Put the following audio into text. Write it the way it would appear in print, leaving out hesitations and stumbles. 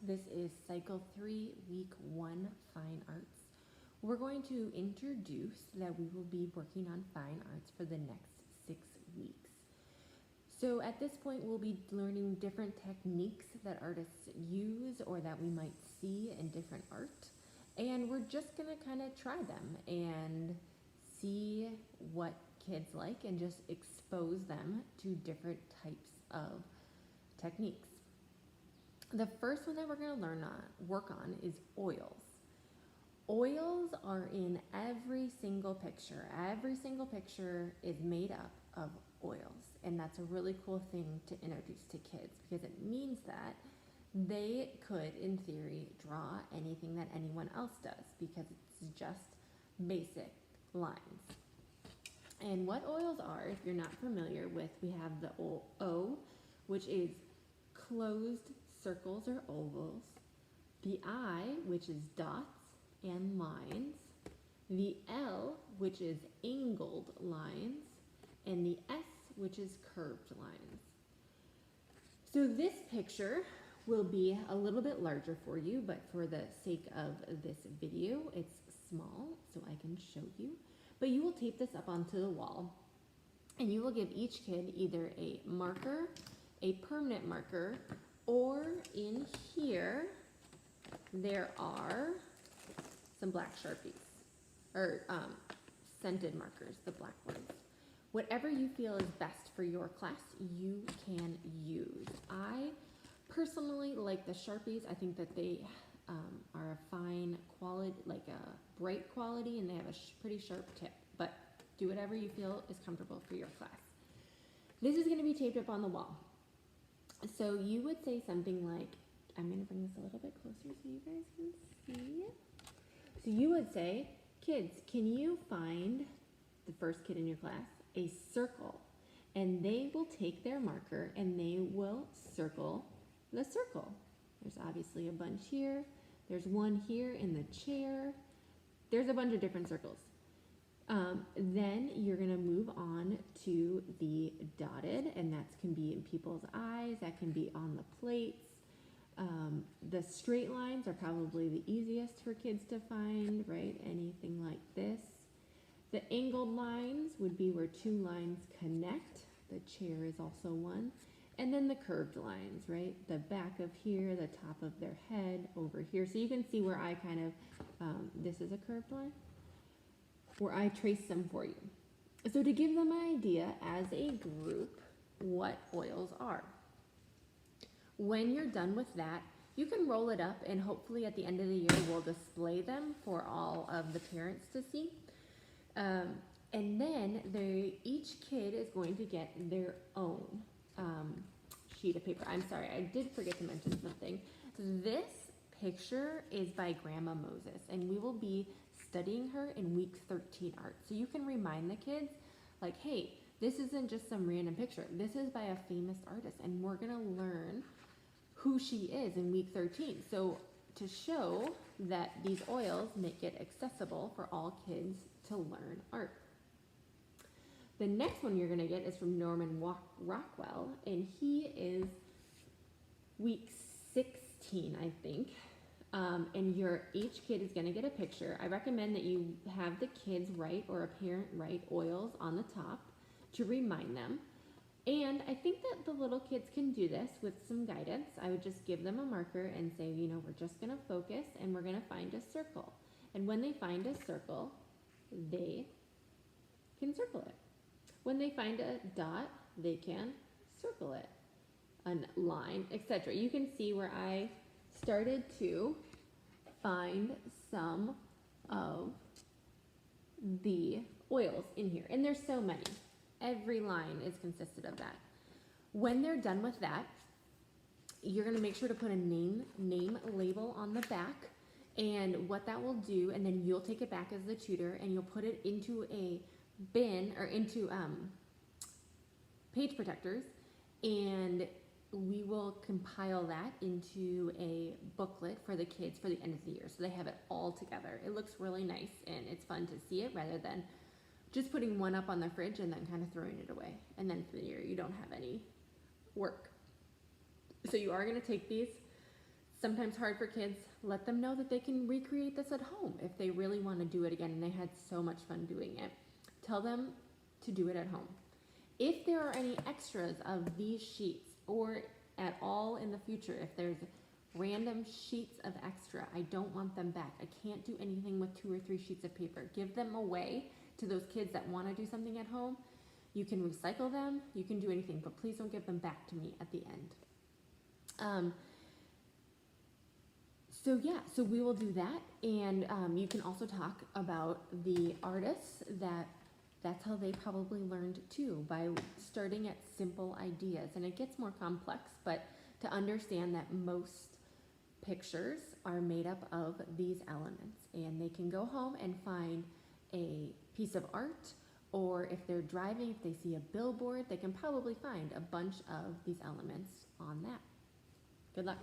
This is Cycle 3, Week 1, Fine Arts. We're going to introduce that we will be working on fine arts for the next 6 weeks. So at this point, we'll be learning different techniques that artists use or that we might see in different art. And we're just going to kind of try them and see what kids like and just expose them to different types of techniques. The first one that we're going to work on is oils. Oils are in every single picture. Every single picture is made up of oils, and that's a really cool thing to introduce to kids because it means that they could, in theory, draw anything that anyone else does because it's just basic lines. And what oils are, if you're not familiar with, we have the O, which is closed circles or ovals, the I, which is dots and lines, the L, which is angled lines, and the S, which is curved lines. So this picture will be a little bit larger for you, but for the sake of this video, it's small, so I can show you. But you will tape this up onto the wall, and you will give each kid either a marker, a permanent marker, or in here, there are some black Sharpies, or scented markers, the black ones. Whatever you feel is best for your class, you can use. I personally like the Sharpies. I think that they are a fine quality, like a bright quality, and they have a pretty sharp tip, but do whatever you feel is comfortable for your class. This is gonna be taped up on the wall. So you would say something like, I'm going to bring this a little bit closer so you guys can see it. So you would say, kids, can you find the first kid in your class a circle? And they will take their marker and they will circle the circle. There's obviously a bunch here. There's one here in the chair. There's a bunch of different circles. Then you're going to move on to the dotted, and that can be in people's eyes, that can be on the plates. The straight lines are probably the easiest for kids to find, right? Anything like this. The angled lines would be where two lines connect. The chair is also one. And then the curved lines, right? The back of here, the top of their head, over here. So you can see where I kind of, this is a curved line, where I trace them for you. So to give them an idea as a group what oils are. When you're done with that, you can roll it up and hopefully at the end of the year we'll display them for all of the parents to see. And then each kid is going to get their own sheet of paper. I'm sorry, I did forget to mention something. This picture is by Grandma Moses, and we will be studying her in week 13 art. So you can remind the kids, like, hey, this isn't just some random picture. This is by a famous artist, and we're gonna learn who she is in week 13. So to show that these oils make it accessible for all kids to learn art. The next one you're gonna get is from Norman Rockwell, and he is week 16, I think. And each kid is going to get a picture. I recommend that you have the kids write or a parent write oils on the top to remind them. And I think that the little kids can do this with some guidance. I would just give them a marker and say, you know, we're just going to focus and we're going to find a circle. And when they find a circle, they can circle it. When they find a dot, they can circle it. A line, etc. You can see where I started to find some of the oils in here, and there's so many. Every line is consisted of that. When they're done with that, you're going to make sure to put a name label on the back, and what that will do, and then you'll take it back as the tutor and you'll put it into a bin or into page protectors, and we will compile that into a booklet for the kids for the end of the year. So they have it all together. It looks really nice and it's fun to see it rather than just putting one up on the fridge and then kind of throwing it away. And then for the year, you don't have any work. So you are going to take these, sometimes hard for kids, let them know that they can recreate this at home if they really want to do it again and they had so much fun doing it. Tell them to do it at home. If there are any extras of these sheets, or at all in the future, if there's random sheets of extra, I don't want them back. I can't do anything with 2 or 3 sheets of paper. Give them away to those kids that want to do something at home. You can recycle them, you can do anything, but please don't give them back to me at the end. So we will do that, and you can also talk about the artists that's how they probably learned too, by starting at simple ideas. And it gets more complex, but to understand that most pictures are made up of these elements, and they can go home and find a piece of art, or if they're driving, if they see a billboard, they can probably find a bunch of these elements on that. Good luck.